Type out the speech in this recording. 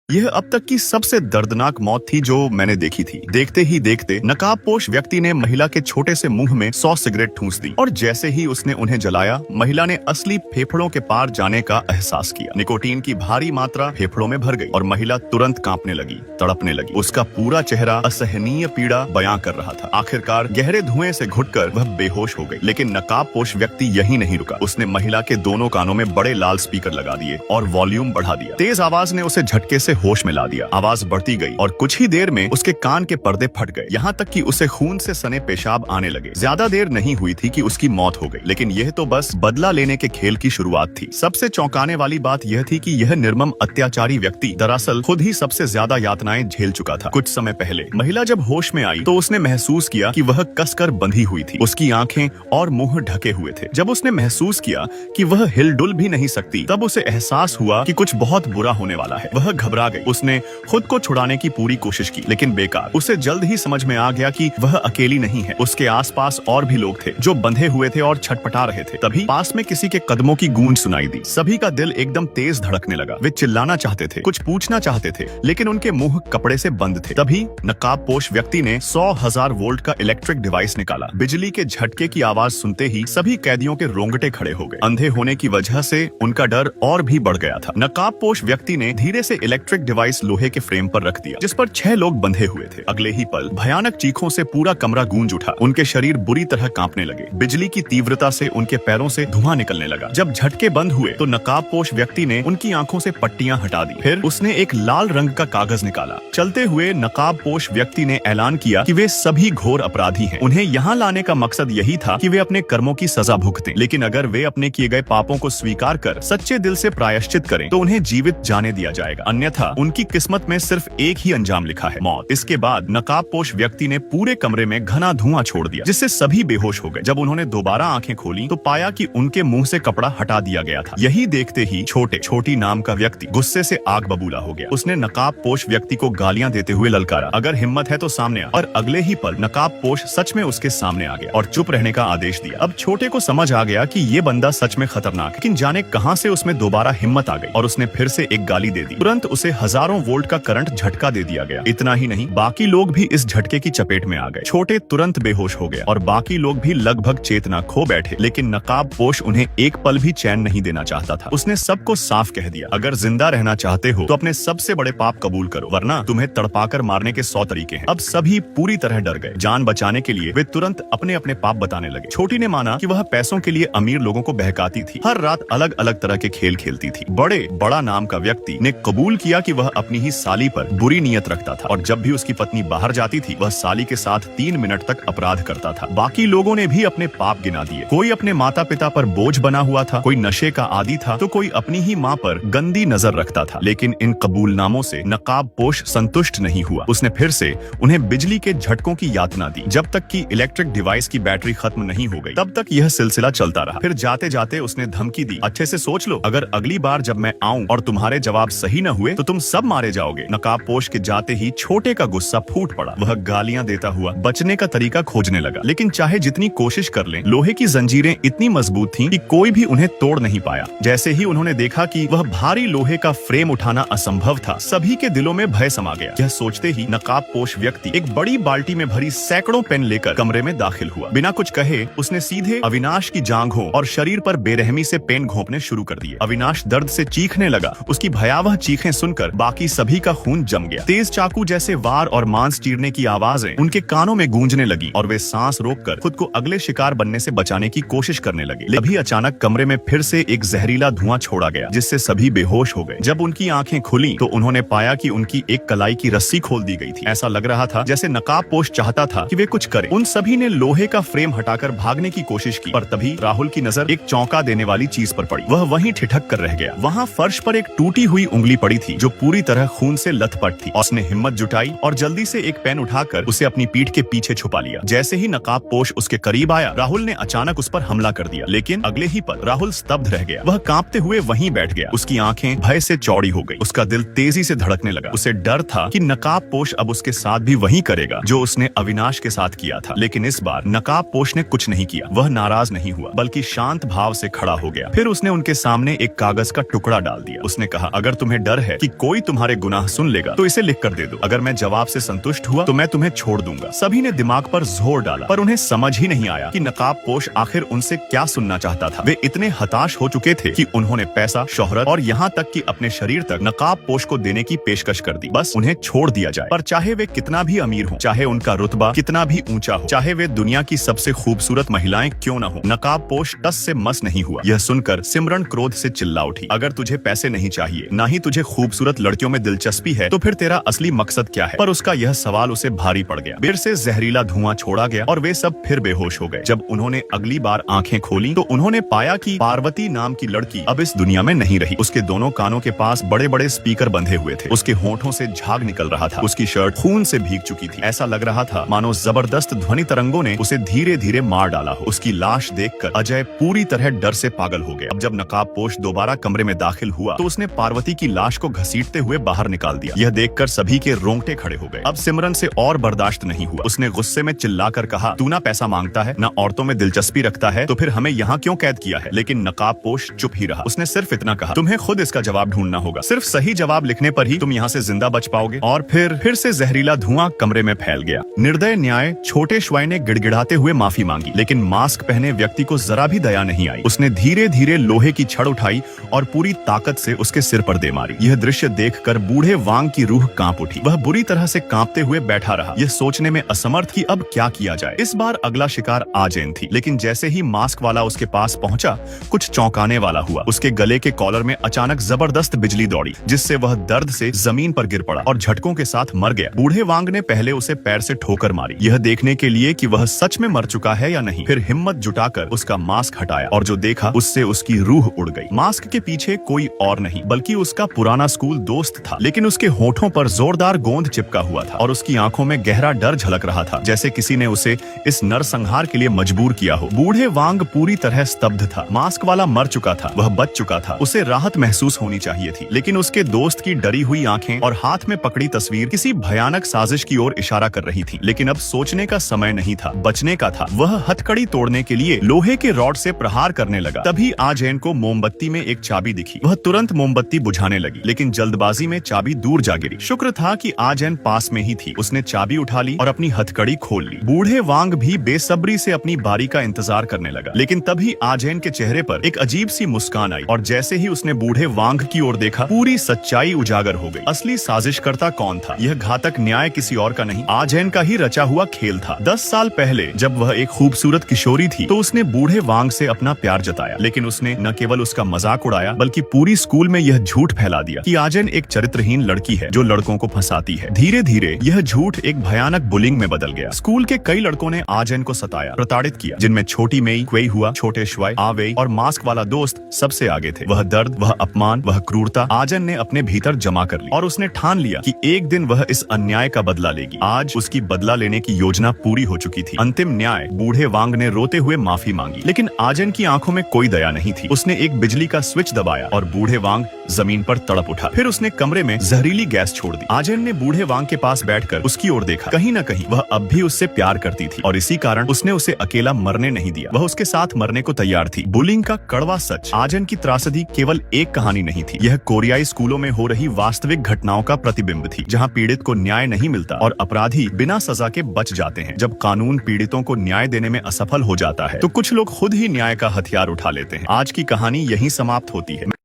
यह अब तक की सबसे दर्दनाक मौत थी जो मैंने देखी थी। देखते ही देखते नकाबपोश व्यक्ति ने महिला के छोटे से मुंह में 100 सिगरेट ठूंस दी और जैसे ही उसने उन्हें जलाया, महिला ने असली फेफड़ों के पार जाने का एहसास किया। निकोटीन की भारी मात्रा फेफड़ों में भर गई और महिला तुरंत कांपने लगी, तड़पने लगी। उसका पूरा चेहरा असहनीय पीड़ा बयां कर रहा था। आखिरकार गहरे धुएं से घुटकर वह बेहोश हो गई। लेकिन नकाबपोश व्यक्ति यही नहीं रुका। उसने महिला के दोनों कानों में बड़े लाल स्पीकर लगा दिए और वॉल्यूम बढ़ा दिया। तेज आवाज ने उसे झटके से होश में ला दिया। आवाज बढ़ती गई और कुछ ही देर में उसके कान के पर्दे फट गए, यहाँ तक कि उसे खून से सने पेशाब आने लगे। ज्यादा देर नहीं हुई थी कि उसकी मौत हो गई। लेकिन यह तो बस बदला लेने के खेल की शुरुआत थी। सबसे चौंकाने वाली बात यह थी कि यह निर्मम अत्याचारी व्यक्ति दरअसल खुद ही सबसे ज्यादा यातनाएं झेल चुका था। कुछ समय पहले महिला जब होश में आई तो उसने महसूस किया कि वह कसकर बंधी हुई थी। उसकी आंखें और मुंह ढके हुए थे। जब उसने महसूस किया कि वह हिलडुल भी नहीं सकती, तब उसे एहसास हुआ कि कुछ बहुत बुरा होने वाला है। वह घबरा गई। उसने खुद को छुड़ाने की पूरी कोशिश की, लेकिन बेकार। उसे जल्द ही समझ में आ गया कि वह अकेली नहीं है। उसके आसपास और भी लोग थे जो बंधे हुए थे और छटपटा रहे थे। तभी पास में किसी के कदमों की गूंज सुनाई दी। सभी का दिल एकदम तेज धड़कने लगा। वे चिल्लाना चाहते थे, कुछ पूछना चाहते थे, लेकिन उनके मुंह कपड़े से बंद थे। तभी नकाबपोश व्यक्ति ने 100,000 वोल्ट का इलेक्ट्रिक डिवाइस निकाला। बिजली के झटके की आवाज सुनते ही सभी कैदियों के रोंगटे खड़े हो गए। अंधे होने की वजह से उनका डर और भी बढ़ गया था। नकाबपोश व्यक्ति ने धीरे से इलेक्ट्रिक डिवाइस लोहे के फ्रेम पर रख दिया, जिस पर 6 लोग बंधे हुए थे। अगले ही पल भयानक चीखों से पूरा कमरा गूंज उठा। उनके शरीर बुरी तरह कांपने लगे। बिजली की तीव्रता से उनके पैरों से धुआं निकलने लगा। जब झटके बंद हुए तो नकाबपोश व्यक्ति ने उनकी आंखों से पट्टियां हटा दी। फिर उसने एक लाल रंग का कागज निकाला। चलते हुए नकाबपोश व्यक्ति ने ऐलान किया कि वे सभी घोर अपराधी हैं। उन्हें यहाँ लाने का मकसद यही था कि वे अपने कर्मों की सजा भुगतें। लेकिन अगर वे अपने किए गए पापों को स्वीकार कर सच्चे दिल से प्रायश्चित करें तो उन्हें जीवित जाने दिया जाएगा, अन्यथा उनकी किस्मत में सिर्फ एक ही अंजाम लिखा है, मौत। इसके बाद नकाबपोश व्यक्ति ने पूरे कमरे में घना धुआं छोड़ दिया, जिससे सभी बेहोश हो गए। जब उन्होंने दोबारा आंखें खोली तो पाया कि उनके मुंह से कपड़ा हटा दिया गया था। यही देखते ही छोटी नाम का व्यक्ति गुस्से से आग बबूला हो गया। उसने नकाबपोश व्यक्ति को गालियां देते हुए ललकारा, अगर हिम्मत है तो सामने आ। और अगले ही पल नकाबपोश सच में उसके सामने आ गया और चुप रहने का आदेश दिया। अब छोटे को समझ आ गया कि ये बंदा सच में खतरनाक है, लेकिन जाने कहां से उसमें दोबारा हिम्मत आ गई और उसने फिर से एक गाली दे दी। तुरंत उसे हजारों वोल्ट का करंट झटका दे दिया गया। इतना ही नहीं, बाकी लोग भी इस झटके की चपेट में आ गए। छोटे तुरंत बेहोश हो गया और बाकी लोग भी लगभग चेतना खो बैठे। लेकिन नकाबपोश उन्हें एक पल भी चैन नहीं देना चाहता था। उसने सबको साफ कह दिया, अगर जिंदा रहना चाहते हो तो अपने सबसे बड़े पाप कबूल करो, वरना तुम्हें तड़पाकर मारने के 100 तरीके हैं। अब सभी पूरी तरह डर गए। जान बचाने के लिए वे तुरंत अपने अपने पाप बताने लगे। छोटी ने माना कि वह पैसों के लिए अमीर लोगों को बहकाती थी, हर रात अलग अलग तरह के खेल खेलती थी। बड़ा नाम का व्यक्ति ने कबूल किया कि वह अपनी ही साली पर बुरी नीयत रखता था और जब भी उसकी पत्नी बाहर जाती थी वह साली के साथ 3 मिनट तक अपराध करता था। बाकी लोगों ने भी अपने पाप गिना दिए। कोई अपने माता पिता पर बोझ बना हुआ था, कोई नशे का आदी था, तो कोई अपनी ही माँ पर गंदी नजर रखता था। लेकिन इन कबूलनामों से नकाबपोश संतुष्ट नहीं हुआ। उसने फिर से उन्हें बिजली के झटकों की यातना दी। जब तक कि इलेक्ट्रिक डिवाइस की बैटरी खत्म नहीं हो गई, तब तक यह सिलसिला चलता रहा। फिर जाते जाते उसने धमकी दी, अच्छे से सोच लो, अगर अगली बार जब मैं आऊं और तुम्हारे जवाब सही न हुए तो तुम सब मारे जाओगे। नकाबपोश के जाते ही छोटे का गुस्सा फूट पड़ा। वह गालियां देता हुआ बचने का तरीका खोजने लगा, लेकिन चाहे जितनी कोशिश कर लें, लोहे की जंजीरें इतनी मजबूत थीं कि कोई भी उन्हें तोड़ नहीं पाया। जैसे ही उन्होंने देखा कि वह भारी लोहे का फ्रेम उठाना असंभव था, सभी के दिलों में भय समा गया। यह सोचते ही नकाबपोश व्यक्ति एक बड़ी बाल्टी में भरी सैकड़ों पेन लेकर कमरे में दाखिल हुआ। बिना कुछ कहे उसने सीधे अविनाश की जांघों और शरीर पर बेरहमी से पेन घोंपने शुरू कर दिए। अविनाश दर्द से चीखने लगा। उसकी भयावह चीखें सुनकर बाकी सभी का खून जम गया। तेज चाकू जैसे वार और मांस चीरने की आवाजें उनके कानों में गूंजने लगी और वे सांस रोककर खुद को अगले शिकार बनने से बचाने की कोशिश करने लगे। अभी अचानक कमरे में फिर से एक जहरीला धुआं छोड़ा गया, जिससे सभी बेहोश हो गए। जब उनकी आंखें खुली तो उन्होंने पाया कि उनकी एक कलाई की रस्सी खोल दी गई थी। ऐसा लग रहा था जैसे नकाबपोश चाहता था कि वे कुछ करें। उन सभी ने लोहे का फ्रेम हटाकर भागने की कोशिश की, पर तभी राहुल की नजर एक चौंका देने वाली चीज पर पड़ी। वह वहीं ठिठक कर रह गया। वहाँ फर्श पर एक टूटी हुई उंगली पड़ी थी जो पूरी तरह खून से लथपथ थी। उसने हिम्मत जुटाई और जल्दी से एक पेन उठाकर उसे अपनी पीठ के पीछे छुपा लिया। जैसे ही नकाबपोश उसके करीब आया, राहुल ने अचानक उस पर हमला कर दिया। लेकिन अगले ही पल राहुल स्तब्ध रह गया। वह कांपते हुए वहीं बैठ गया। उसकी आंखें भय से चौड़ी हो गई। उसका दिल तेजी से धड़कने लगा। उसे डर था कि नकाबपोश अब उसके साथ भी वही करेगा जो उसने अविनाश के साथ किया था। लेकिन इस बार नकाबपोश ने कुछ नहीं किया। वह नाराज नहीं हुआ, बल्कि शांत भाव से खड़ा हो गया। फिर उसने उनके सामने एक कागज का टुकड़ा डाल दिया। उसने कहा, अगर तुम्हें डर है कि कोई तुम्हारे गुनाह सुन लेगा तो इसे लिख कर दे दो। अगर मैं जवाब से संतुष्ट हुआ तो मैं तुम्हें छोड़ दूंगा। सभी ने दिमाग पर जोर डाला, पर उन्हें समझ ही नहीं आया कि नकाबपोश आखिर उनसे क्या सुनना चाहता था। वे इतने हताश हो चुके थे कि उन्होंने पैसा, शोहरत और यहाँ तक कि अपने शरीर तक नकाबपोश को देने की पेशकश कर दी। बस उन्हें छोड़ दिया जाए। पर चाहे वे कितना भी अमीर हो, चाहे उनका रुतबा कितना भी ऊंचा हो, चाहे वे दुनिया की सबसे खूबसूरत महिलाएं क्यों न हो, नकाबपोश टस से मस नहीं हुआ। यह सुनकर सिमरन क्रोध से चिल्ला उठी, अगर तुझे पैसे नहीं चाहिए, ना ही तुझे खूबसूरत लड़कियों में दिलचस्पी है, तो फिर तेरा असली मकसद क्या है? पर उसका यह सवाल उसे भारी पड़ गया। फिर से जहरीला धुआं छोड़ा गया और वे सब फिर बेहोश हो गए। जब उन्होंने अगली बार आंखें खोली तो उन्होंने पाया कि पार्वती नाम की लड़की अब इस दुनिया में नहीं रही। उसके दोनों कानों के पास बड़े बड़े स्पीकर बंधे हुए थे। उसके होंठों से झाग निकल रहा था। उसकी शर्ट खून से भीग चुकी थी। ऐसा लग रहा था मानो जबरदस्त ध्वनि तरंगों ने उसे धीरे धीरे मार डाला हो। उसकी लाश देखकर अजय पूरी तरह डर से पागल हो गया। अब जब नकाबपोश दोबारा कमरे में दाखिल हुआ तो उसने पार्वती की लाश को घसीटते हुए बाहर निकाल दिया। यह देखकर सभी के रोंगटे खड़े हो गए। अब सिमरन से और बर्दाश्त नहीं हुआ। उसने गुस्से में चिल्लाकर कहा, तू ना पैसा मांगता है, ना औरतों में दिलचस्पी रखता है, तो फिर हमें यहाँ क्यों कैद किया है? लेकिन नकाबपोश चुप ही रहा। उसने सिर्फ इतना कहा, तुम्हें खुद इसका जवाब ढूंढना होगा। सिर्फ सही जवाब लिखने पर ही तुम यहाँ से जिंदा बच पाओगे। और फिर से जहरीला धुआं कमरे में फैल गया। निर्दय न्याय छोटे श्वाई ने गिड़गिड़ाते हुए माफी मांगी, लेकिन मास्क पहने व्यक्ति को जरा भी दया नहीं आई। उसने धीरे धीरे लोहे की छड़ उठाई और पूरी ताकत से उसके सिर पर दे मारी। यह दृश्य देखकर बूढ़े वांग की रूह कांप उठी। वह बुरी तरह से कांपते हुए बैठा रहा, यह सोचने में असमर्थ कि अब क्या किया जाए। इस बार अगला शिकार आजैन थी, लेकिन जैसे ही मास्क वाला उसके पास पहुंचा, कुछ चौंकाने वाला हुआ। उसके गले के कॉलर में अचानक जबरदस्त बिजली दौड़ी, जिससे वह दर्द से जमीन पर गिर पड़ा और झटकों के साथ मर गया। बूढ़े वांग ने पहले उसे पैर से ठोकर मारी, यह देखने के लिए कि वह सच में मर चुका है या नहीं। फिर हिम्मत जुटाकर उसका मास्क हटाया और जो देखा उससे उसकी रूह उड़ गई। मास्क के पीछे कोई और नहीं बल्कि उसका पुराना स्कूल दोस्त था, लेकिन उसके होठों पर जोरदार गोंद चिपका हुआ था और उसकी आंखों में गहरा डर झलक रहा था, जैसे किसी ने उसे इस नरसंहार के लिए मजबूर किया हो। बूढ़े वांग पूरी तरह स्तब्ध था। मास्क वाला मर चुका था, वह बच चुका था। उसे राहत महसूस होनी चाहिए थी, लेकिन उसके दोस्त की डरी हुई आंखें और हाथ में पकड़ी तस्वीर किसी भयानक साजिश की ओर इशारा कर रही थी। लेकिन अब सोचने का समय नहीं था, बचने का था। वह हथकड़ी तोड़ने के लिए लोहे के रॉड से प्रहार करने लगा। तभी आजैन को मोमबत्ती में एक चाबी दिखी। वह तुरंत मोमबत्ती बुझाने लगी, लेकिन जल्दबाजी में चाबी दूर जा गिरी। शुक्र था कि आजैन पास में ही थी। उसने चाबी उठा ली और अपनी हथकड़ी खोल ली। बूढ़े वांग भी बेसब्री से अपनी बारी का इंतजार करने लगा, लेकिन तभी आजैन के चेहरे पर एक अजीब सी मुस्कान आई और जैसे ही उसने बूढ़े वांग की ओर देखा, पूरी सच्चाई उजागर हो गई। असली साजिशकर्ता कौन था? यह घातक न्याय किसी और का नहीं, आजैन का ही रचा हुआ खेल था। 10 साल पहले जब वह एक खूबसूरत किशोरी थी तो उसने बूढ़े वांग से अपना प्यार जताया, लेकिन उसने न केवल उसका मजाक उड़ाया बल्कि पूरी स्कूल में यह झूठ फैला दिया कि आजैन एक चरित्रहीन लड़की है जो लड़कों को फंसाती है। धीरे धीरे यह झूठ एक भयानक बुलिंग में बदल गया। स्कूल के कई लड़कों ने आजैन को सताया, प्रताड़ित किया, जिनमें छोटी मेई, क्वेई हुआ, छोटे श्वाई, आवेई और मास्क वाला दोस्त सबसे आगे थे। वह दर्द, वह अपमान, वह क्रूरता आजैन ने अपने भीतर जमा कर ली और उसने ठान लिया कि एक दिन वह इस अन्याय का बदला लेगी। आज उसकी बदला लेने की योजना पूरी हो चुकी थी। अंतिम न्याय, बूढ़े वांग ने रोते हुए माफी मांगी, लेकिन आजैन की आंखों में कोई दया नहीं थी। उसने एक बिजली का स्विच दबाया और बूढ़े वांग जमीन पर तड़प उठा। फिर उसने कमरे में जहरीली गैस छोड़ दी। आजैन ने बूढ़े वांग के पास बैठकर उसकी ओर देखा। कहीं न कहीं वह अब भी उससे प्यार करती थी और इसी कारण उसने उसे अकेला मरने नहीं दिया। वह उसके साथ मरने को तैयार थी। बुलिंग का कड़वा सच, आजैन की त्रासदी केवल एक कहानी नहीं थी। यह कोरियाई स्कूलों में हो रही वास्तविक घटनाओं का प्रतिबिंब थी, जहां पीड़ित को न्याय नहीं मिलता और अपराधी बिना सजा के बच जाते हैं। जब कानून पीड़ितों को न्याय देने में असफल हो जाता है तो कुछ लोग खुद ही न्याय का हथियार उठा लेते हैं। आज की कहानी यहीं समाप्त होती है।